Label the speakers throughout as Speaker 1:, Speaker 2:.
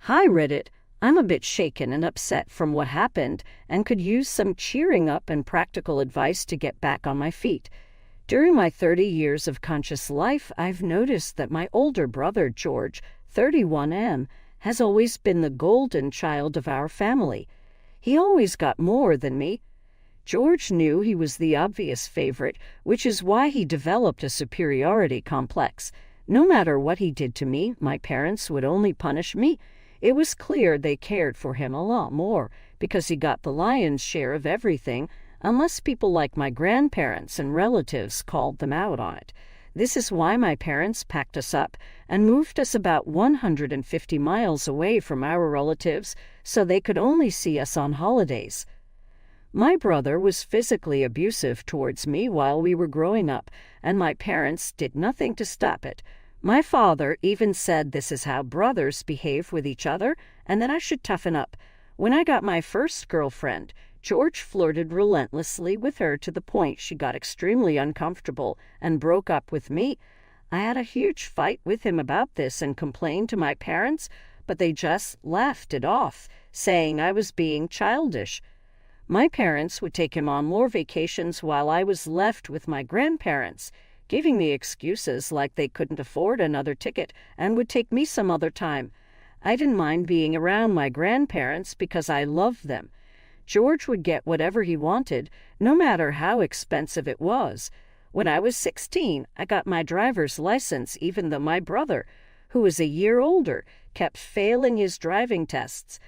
Speaker 1: Hi Reddit, I'm a bit shaken and upset from what happened and could use some cheering up and practical advice to get back on my feet. During my 30 years of conscious life, I've noticed that my older brother, George, 31M, has always been the golden child of our family. He always got more than me. George knew he was the obvious favorite, which is why he developed a superiority complex. No matter what he did to me, my parents would only punish me. It was clear they cared for him a lot more because he got the lion's share of everything, unless people like my grandparents and relatives called them out on it. This is why my parents packed us up and moved us about 150 miles away from our relatives so they could only see us on holidays. My brother was physically abusive towards me while we were growing up, and my parents did nothing to stop it. My father even said this is how brothers behave with each other and that I should toughen up. When I got my first girlfriend, George flirted relentlessly with her to the point she got extremely uncomfortable and broke up with me. I had a huge fight with him about this and complained to my parents, but they just laughed it off, saying I was being childish. My parents would take him on more vacations while I was left with my grandparents, giving me excuses like they couldn't afford another ticket and would take me some other time. I didn't mind being around my grandparents because I loved them. George would get whatever he wanted, no matter how expensive it was. When I was 16, I got my driver's license even though my brother, who was a year older, kept failing his driving tests.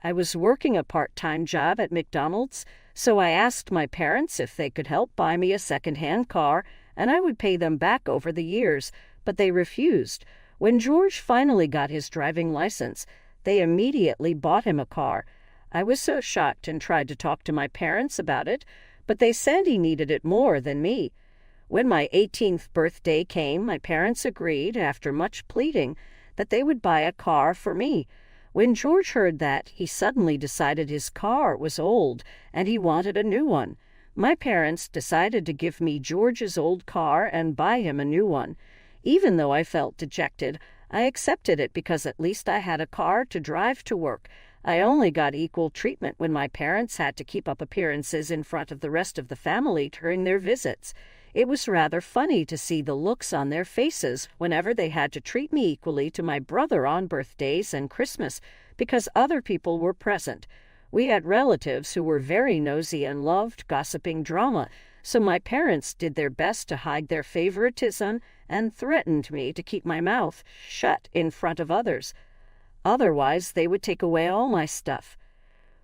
Speaker 1: I was working a part-time job at McDonald's, so I asked my parents if they could help buy me a second-hand car, and I would pay them back over the years, but they refused. When George finally got his driving license, they immediately bought him a car. I was so shocked and tried to talk to my parents about it, but they said he needed it more than me. When my 18th birthday came, my parents agreed, after much pleading, that they would buy a car for me. When George heard that, he suddenly decided his car was old and he wanted a new one. My parents decided to give me George's old car and buy him a new one. Even though I felt dejected, I accepted it because at least I had a car to drive to work. I only got equal treatment when my parents had to keep up appearances in front of the rest of the family during their visits. It was rather funny to see the looks on their faces whenever they had to treat me equally to my brother on birthdays and Christmas because other people were present. We had relatives who were very nosy and loved gossiping drama, so my parents did their best to hide their favoritism and threatened me to keep my mouth shut in front of others. Otherwise, they would take away all my stuff.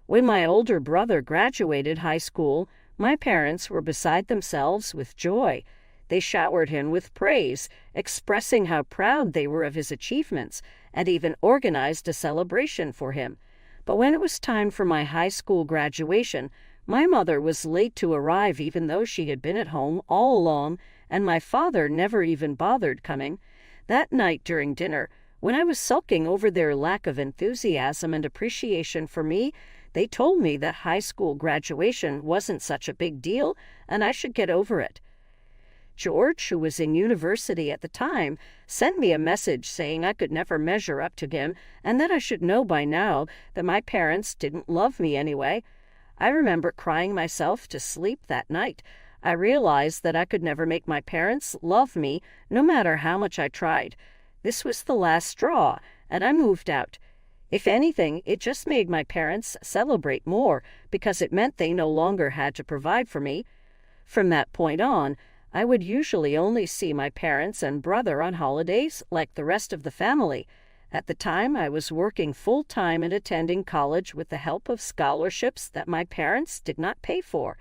Speaker 1: When my older brother graduated high school, my parents were beside themselves with joy. They showered him with praise, expressing how proud they were of his achievements, and even organized a celebration for him. But when it was time for my high school graduation, my mother was late to arrive even though she had been at home all along, and my father never even bothered coming. That night during dinner, when I was sulking over their lack of enthusiasm and appreciation for me, they told me that high school graduation wasn't such a big deal and I should get over it. George, who was in university at the time, sent me a message saying I could never measure up to him and that I should know by now that my parents didn't love me anyway. I remember crying myself to sleep that night. I realized that I could never make my parents love me no matter how much I tried. This was the last straw, and I moved out. If anything, it just made my parents celebrate more because it meant they no longer had to provide for me. From that point on, I would usually only see my parents and brother on holidays like the rest of the family. At the time, I was working full-time and attending college with the help of scholarships that my parents did not pay for.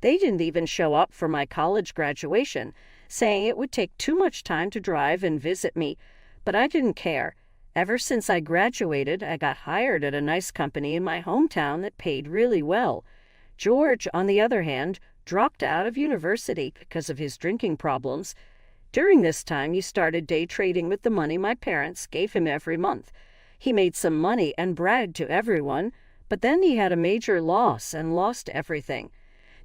Speaker 1: They didn't even show up for my college graduation, saying it would take too much time to drive and visit me, but I didn't care. Ever since I graduated, I got hired at a nice company in my hometown that paid really well. George, on the other hand, dropped out of university because of his drinking problems. During this time, he started day trading with the money my parents gave him every month. He made some money and bragged to everyone, but then he had a major loss and lost everything.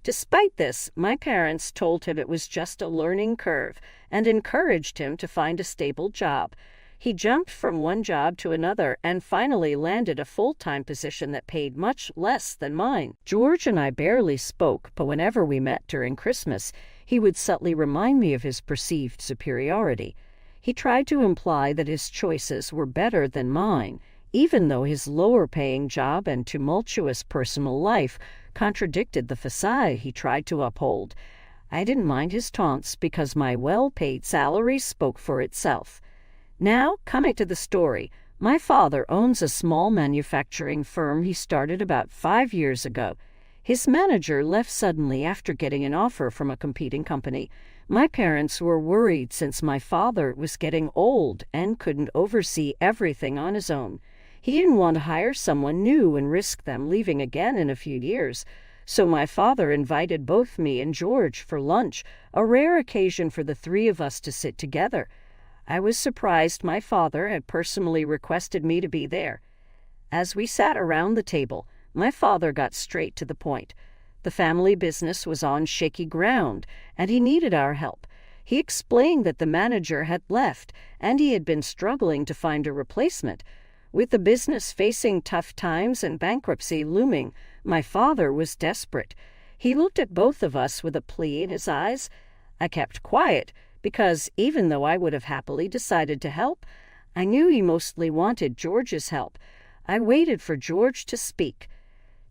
Speaker 1: Despite this, my parents told him it was just a learning curve and encouraged him to find a stable job. He jumped from one job to another and finally landed a full-time position that paid much less than mine. George and I barely spoke, but whenever we met during Christmas, he would subtly remind me of his perceived superiority. He tried to imply that his choices were better than mine, even though his lower-paying job and tumultuous personal life contradicted the facade he tried to uphold. I didn't mind his taunts because my well-paid salary spoke for itself. Now, coming to the story, my father owns a small manufacturing firm he started about 5 years ago. His manager left suddenly after getting an offer from a competing company. My parents were worried since my father was getting old and couldn't oversee everything on his own. He didn't want to hire someone new and risk them leaving again in a few years. So my father invited both me and George for lunch, a rare occasion for the three of us to sit together. I was surprised my father had personally requested me to be there. As we sat around the table, my father got straight to the point. The family business was on shaky ground, and he needed our help. He explained that the manager had left, and he had been struggling to find a replacement. With the business facing tough times and bankruptcy looming, my father was desperate. He looked at both of us with a plea in his eyes. I kept quiet, because even though I would have happily decided to help, I knew he mostly wanted George's help. I waited for George to speak.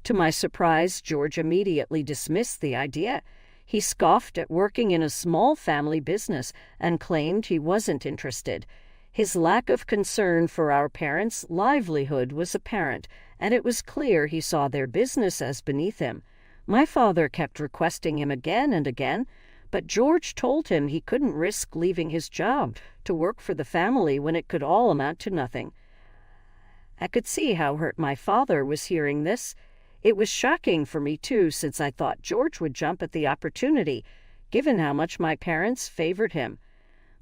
Speaker 1: To my surprise, George immediately dismissed the idea. He scoffed at working in a small family business and claimed he wasn't interested. His lack of concern for our parents' livelihood was apparent, and it was clear he saw their business as beneath him. My father kept requesting him again and again, but George told him he couldn't risk leaving his job to work for the family when it could all amount to nothing. I could see how hurt my father was hearing this. It was shocking for me, too, since I thought George would jump at the opportunity, given how much my parents favored him.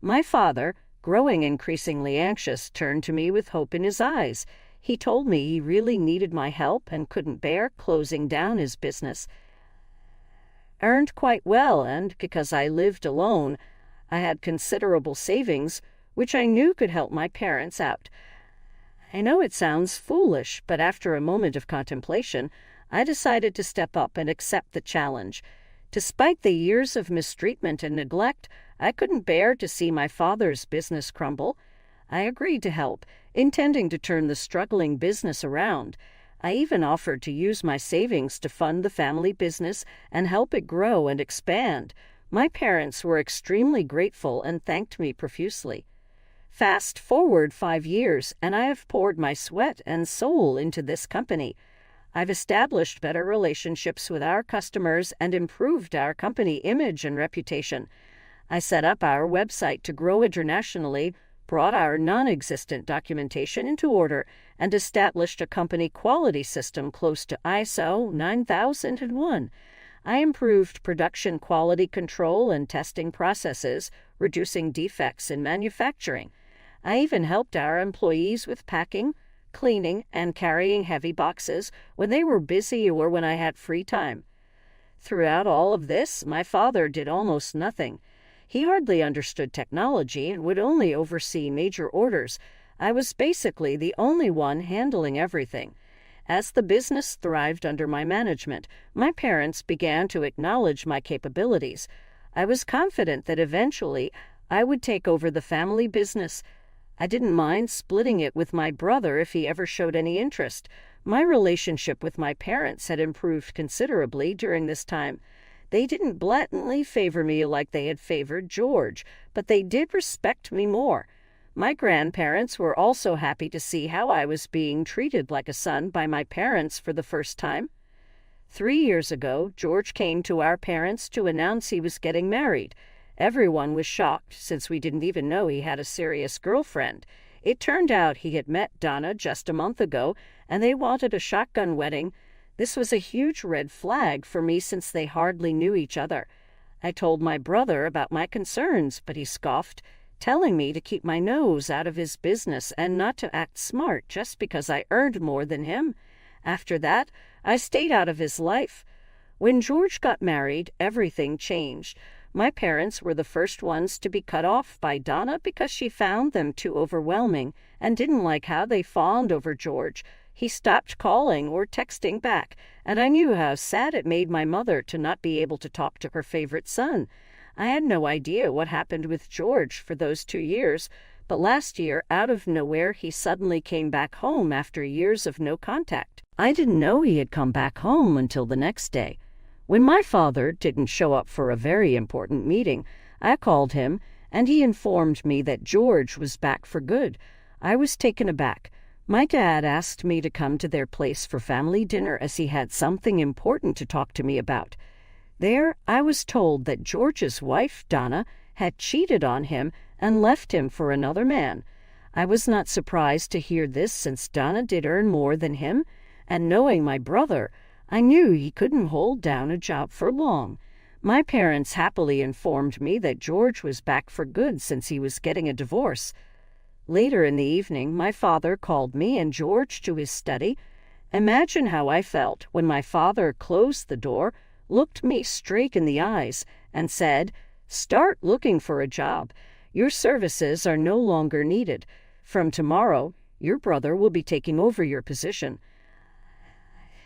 Speaker 1: My father, growing increasingly anxious, turned to me with hope in his eyes. He told me he really needed my help and couldn't bear closing down his business. I earned quite well, and because I lived alone, I had considerable savings, which I knew could help my parents out. I know it sounds foolish, but after a moment of contemplation, I decided to step up and accept the challenge. Despite the years of mistreatment and neglect, I couldn't bear to see my father's business crumble. I agreed to help, intending to turn the struggling business around. I even offered to use my savings to fund the family business and help it grow and expand. My parents were extremely grateful and thanked me profusely. Fast forward 5 years, and I have poured my sweat and soul into this company. I've established better relationships with our customers and improved our company image and reputation. I set up our website to grow internationally, brought our non-existent documentation into order, and established a company quality system close to ISO 9001. I improved production quality control and testing processes, reducing defects in manufacturing. I even helped our employees with packing, cleaning, and carrying heavy boxes when they were busy or when I had free time. Throughout all of this, my father did almost nothing. He hardly understood technology and would only oversee major orders. I was basically the only one handling everything. As the business thrived under my management, my parents began to acknowledge my capabilities. I was confident that eventually I would take over the family business. I didn't mind splitting it with my brother if he ever showed any interest. My relationship with my parents had improved considerably during this time. They didn't blatantly favor me like they had favored George, but they did respect me more. My grandparents were also happy to see how I was being treated like a son by my parents for the first time. 3 years ago, George came to our parents to announce he was getting married. Everyone was shocked, since we didn't even know he had a serious girlfriend. It turned out he had met Donna just a month ago, and they wanted a shotgun wedding. This was a huge red flag for me since they hardly knew each other. I told my brother about my concerns, but he scoffed, telling me to keep my nose out of his business and not to act smart just because I earned more than him. After that, I stayed out of his life. When George got married, everything changed. My parents were the first ones to be cut off by Donna because she found them too overwhelming and didn't like how they fawned over George. He stopped calling or texting back, and I knew how sad it made my mother to not be able to talk to her favorite son. I had no idea what happened with George for those 2 years, but last year, out of nowhere, he suddenly came back home after years of no contact. I didn't know he had come back home until the next day. When my father didn't show up for a very important meeting, I called him, and he informed me that George was back for good. I was taken aback. My dad asked me to come to their place for family dinner as he had something important to talk to me about. There, I was told that George's wife, Donna, had cheated on him and left him for another man. I was not surprised to hear this since Donna did earn more than him, and knowing my brother, I knew he couldn't hold down a job for long. My parents happily informed me that George was back for good since he was getting a divorce. Later in the evening, my father called me and George to his study. Imagine how I felt when my father closed the door, looked me straight in the eyes, and said, "Start looking for a job. Your services are no longer needed. From tomorrow, your brother will be taking over your position."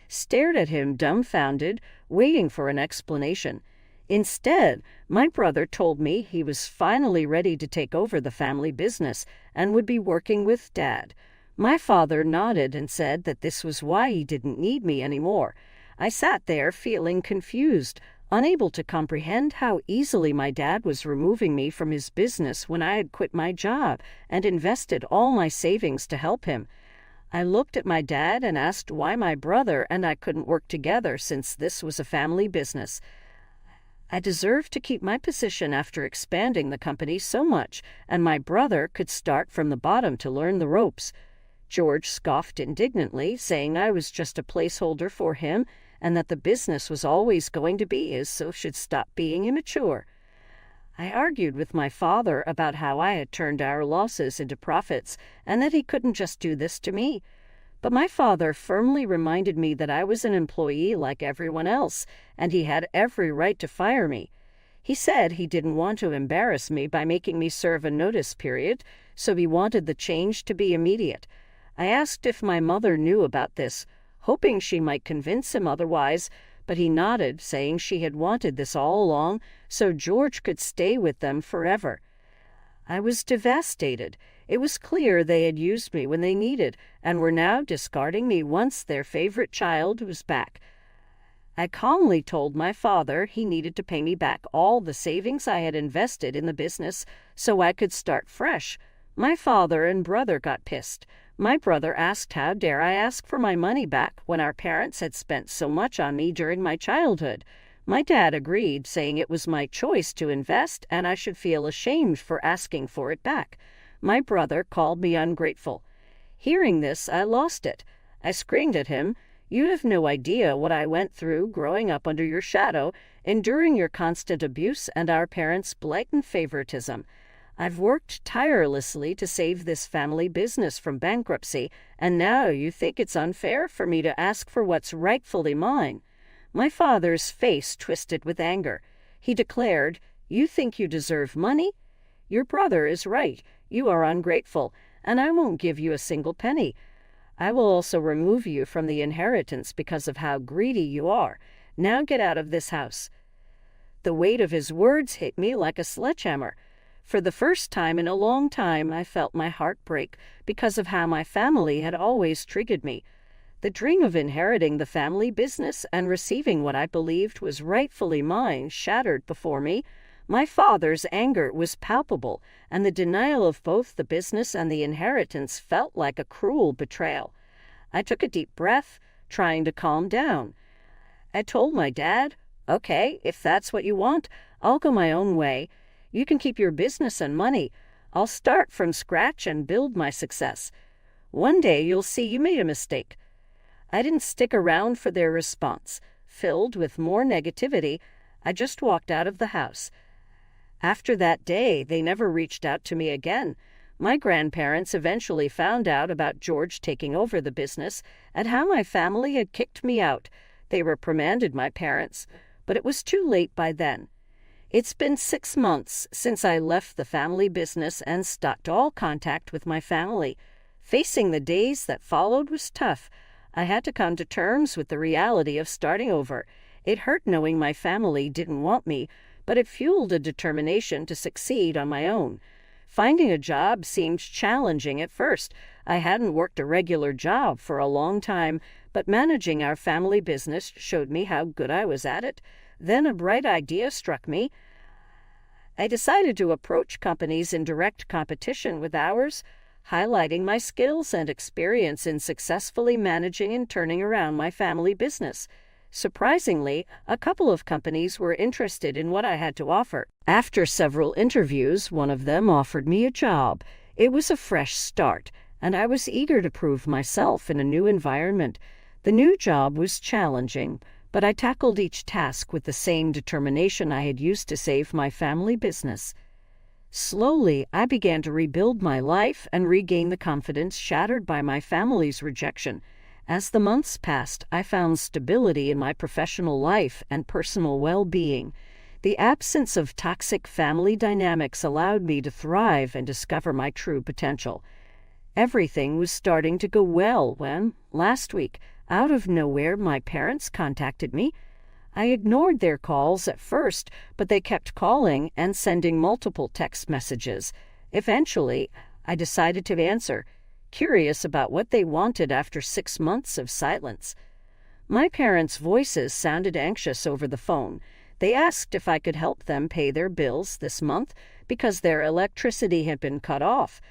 Speaker 1: Stared at him dumbfounded, waiting for an explanation. Instead, my brother told me he was finally ready to take over the family business and would be working with Dad. My father nodded and said that this was why he didn't need me anymore. I sat there feeling confused, unable to comprehend how easily my dad was removing me from his business when I had quit my job and invested all my savings to help him. I looked at my dad and asked why my brother and I couldn't work together since this was a family business. I deserved to keep my position after expanding the company so much, and my brother could start from the bottom to learn the ropes. George scoffed indignantly, saying I was just a placeholder for him and that the business was always going to be his, so should stop being immature. I argued with my father about how I had turned our losses into profits and that he couldn't just do this to me. But my father firmly reminded me that I was an employee like everyone else, and he had every right to fire me. He said he didn't want to embarrass me by making me serve a notice period, so he wanted the change to be immediate. I asked if my mother knew about this, hoping she might convince him otherwise, but he nodded, saying she had wanted this all along so George could stay with them forever. I was devastated. It was clear they had used me when they needed and were now discarding me once their favorite child was back. I calmly told my father he needed to pay me back all the savings I had invested in the business so I could start fresh. My father and brother got pissed. My brother asked how dare I ask for my money back when our parents had spent so much on me during my childhood. My dad agreed, saying it was my choice to invest and I should feel ashamed for asking for it back. My brother called me ungrateful. Hearing this, I lost it. I screamed at him, "You have no idea what I went through growing up under your shadow, enduring your constant abuse and our parents' blatant favoritism. I've worked tirelessly to save this family business from bankruptcy, and now you think it's unfair for me to ask for what's rightfully mine." My father's face twisted with anger. He declared, "You think you deserve money? Your brother is right. You are ungrateful, and I won't give you a single penny. I will also remove you from the inheritance because of how greedy you are. Now get out of this house." The weight of his words hit me like a sledgehammer. For the first time in a long time, I felt my heart break because of how my family had always treated me. The dream of inheriting the family business and receiving what I believed was rightfully mine shattered before me. My father's anger was palpable, and the denial of both the business and the inheritance felt like a cruel betrayal. I took a deep breath, trying to calm down. I told my dad, "Okay, if that's what you want, I'll go my own way. You can keep your business and money. I'll start from scratch and build my success. One day you'll see you made a mistake." I didn't stick around for their response. Filled with more negativity, I just walked out of the house. After that day, they never reached out to me again. My grandparents eventually found out about George taking over the business and how my family had kicked me out. They reprimanded my parents, but it was too late by then. It's been 6 months since I left the family business and stopped all contact with my family. Facing the days that followed was tough. I had to come to terms with the reality of starting over. It hurt knowing my family didn't want me, but it fueled a determination to succeed on my own. Finding a job seemed challenging at first. I hadn't worked a regular job for a long time, but managing our family business showed me how good I was at it. Then a bright idea struck me. I decided to approach companies in direct competition with ours, highlighting my skills and experience in successfully managing and turning around my family business. Surprisingly, a couple of companies were interested in what I had to offer. After several interviews, one of them offered me a job. It was a fresh start, and I was eager to prove myself in a new environment. The new job was challenging, but I tackled each task with the same determination I had used to save my family business. Slowly, I began to rebuild my life and regain the confidence shattered by my family's rejection. As the months passed, I found stability in my professional life and personal well-being. The absence of toxic family dynamics allowed me to thrive and discover my true potential. Everything was starting to go well when, last week, out of nowhere, my parents contacted me. I ignored their calls at first, but they kept calling and sending multiple text messages. Eventually, I decided to answer, curious about what they wanted after 6 months of silence. My parents' voices sounded anxious over the phone. They asked if I could help them pay their bills this month because their electricity had been cut off.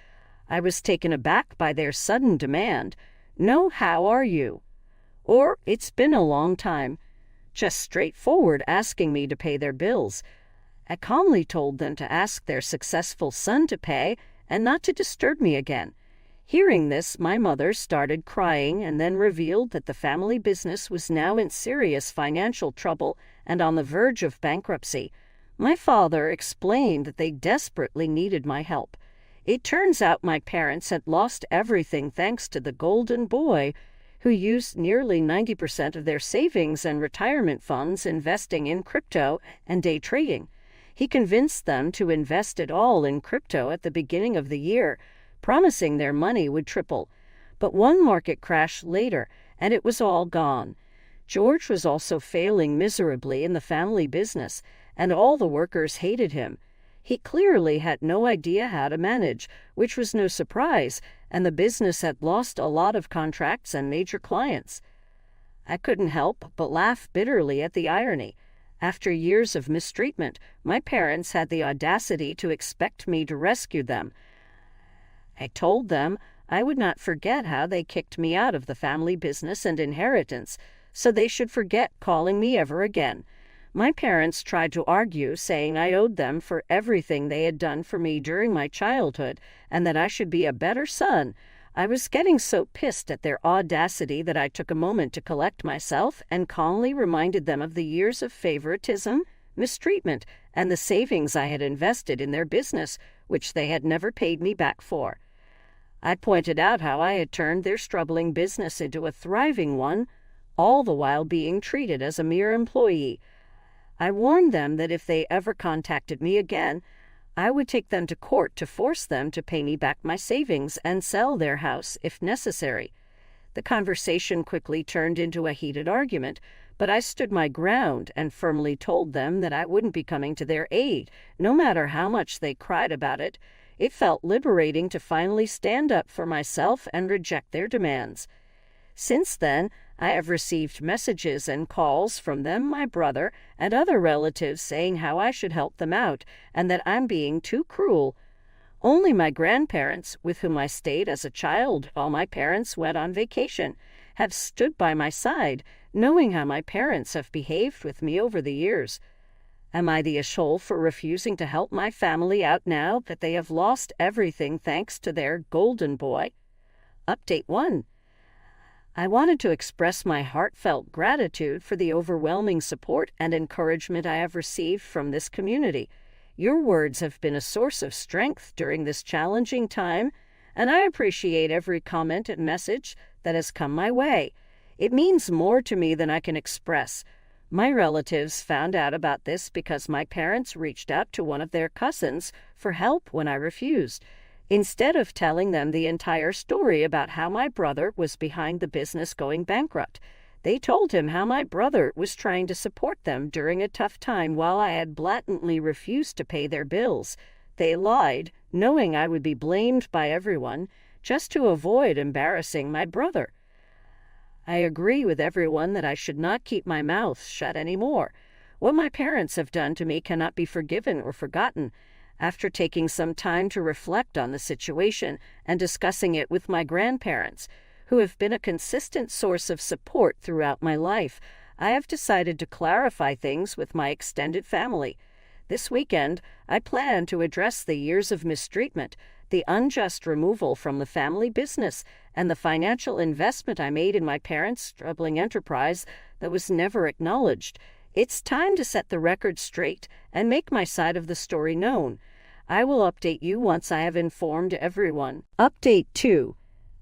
Speaker 1: I was taken aback by their sudden demand. "No, how are you?" Or, "It's been a long time." Just straightforward asking me to pay their bills. I calmly told them to ask their successful son to pay and not to disturb me again. Hearing this, my mother started crying and then revealed that the family business was now in serious financial trouble and on the verge of bankruptcy. My father explained that they desperately needed my help. It turns out my parents had lost everything thanks to the golden boy, who used nearly 90% of their savings and retirement funds investing in crypto and day trading. He convinced them to invest it all in crypto at the beginning of the year, promising their money would triple. But one market crash later, and it was all gone. George was also failing miserably in the family business, and all the workers hated him. He clearly had no idea how to manage, which was no surprise, and the business had lost a lot of contracts and major clients. I couldn't help but laugh bitterly at the irony. After years of mistreatment, my parents had the audacity to expect me to rescue them. I told them I would not forget how they kicked me out of the family business and inheritance, so they should forget calling me ever again. My parents tried to argue, saying I owed them for everything they had done for me during my childhood and that I should be a better son. I was getting so pissed at their audacity that I took a moment to collect myself and calmly reminded them of the years of favoritism, mistreatment, and the savings I had invested in their business, which they had never paid me back for. I pointed out how I had turned their struggling business into a thriving one, all the while being treated as a mere employee. I warned them that if they ever contacted me again, I would take them to court to force them to pay me back my savings and sell their house if necessary. The conversation quickly turned into a heated argument, but I stood my ground and firmly told them that I wouldn't be coming to their aid, no matter how much they cried about it. It felt liberating to finally stand up for myself and reject their demands. Since then, I have received messages and calls from them, my brother, and other relatives saying how I should help them out and that I'm being too cruel. Only my grandparents, with whom I stayed as a child while my parents went on vacation, have stood by my side, knowing how my parents have behaved with me over the years. Am I the asshole for refusing to help my family out now that they have lost everything thanks to their golden boy? Update 1. I wanted to express my heartfelt gratitude for the overwhelming support and encouragement I have received from this community. Your words have been a source of strength during this challenging time, and I appreciate every comment and message that has come my way. It means more to me than I can express. My relatives found out about this because my parents reached out to one of their cousins for help when I refused. Instead of telling them the entire story about how my brother was behind the business going bankrupt, they told him how my brother was trying to support them during a tough time while I had blatantly refused to pay their bills. They lied, knowing I would be blamed by everyone, just to avoid embarrassing my brother. I agree with everyone that I should not keep my mouth shut anymore. What my parents have done to me cannot be forgiven or forgotten. After taking some time to reflect on the situation and discussing it with my grandparents, who have been a consistent source of support throughout my life, I have decided to clarify things with my extended family. This weekend, I plan to address the years of mistreatment, the unjust removal from the family business, and the financial investment I made in my parents' struggling enterprise that was never acknowledged. It's time to set the record straight and make my side of the story known. I will update you once I have informed everyone. Update 2.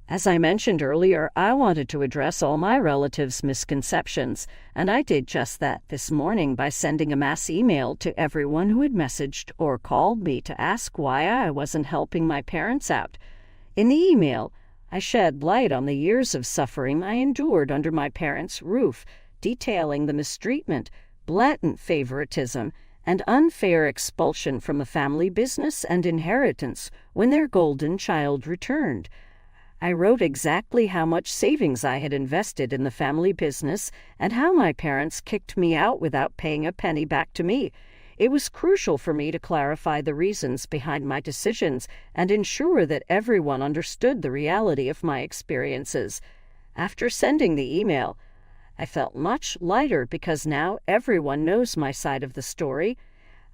Speaker 1: As I mentioned earlier, I wanted to address all my relatives' misconceptions, and I did just that this morning by sending a mass email to everyone who had messaged or called me to ask why I wasn't helping my parents out. In the email, I shed light on the years of suffering I endured under my parents' roof, detailing the mistreatment, blatant favoritism, and unfair expulsion from the family business and inheritance when their golden child returned. I wrote exactly how much savings I had invested in the family business and how my parents kicked me out without paying a penny back to me. It was crucial for me to clarify the reasons behind my decisions and ensure that everyone understood the reality of my experiences. After sending the email, I felt much lighter because now everyone knows my side of the story.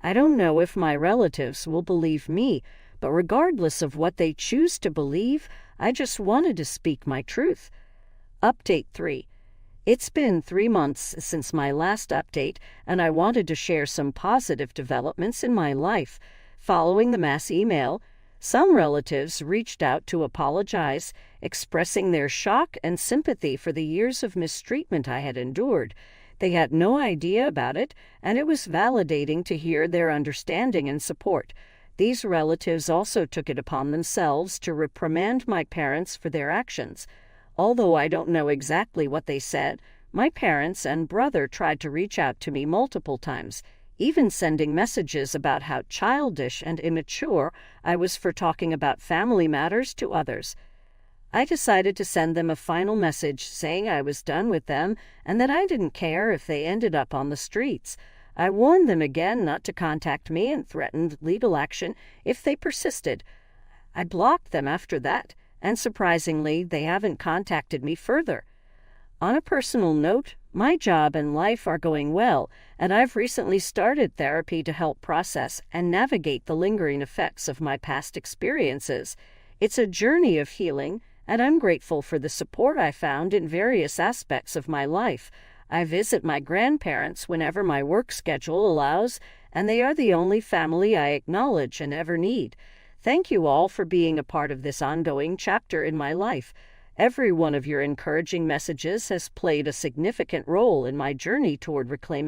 Speaker 1: I don't know if my relatives will believe me, but regardless of what they choose to believe, I just wanted to speak my truth. Update 3. It's been 3 months since my last update, and I wanted to share some positive developments in my life. Following the mass email, some relatives reached out to apologize, expressing their shock and sympathy for the years of mistreatment I had endured. They had no idea about it, and it was validating to hear their understanding and support. These relatives also took it upon themselves to reprimand my parents for their actions. Although I don't know exactly what they said, my parents and brother tried to reach out to me multiple times, even sending messages about how childish and immature I was for talking about family matters to others. I decided to send them a final message saying I was done with them and that I didn't care if they ended up on the streets. I warned them again not to contact me and threatened legal action if they persisted. I blocked them after that, and surprisingly, they haven't contacted me further. On a personal note, my job and life are going well, and I've recently started therapy to help process and navigate the lingering effects of my past experiences. It's a journey of healing, and I'm grateful for the support I found in various aspects of my life. I visit my grandparents whenever my work schedule allows, and they are the only family I acknowledge and ever need. Thank you all for being a part of this ongoing chapter in my life. Every one of your encouraging messages has played a significant role in my journey toward reclaiming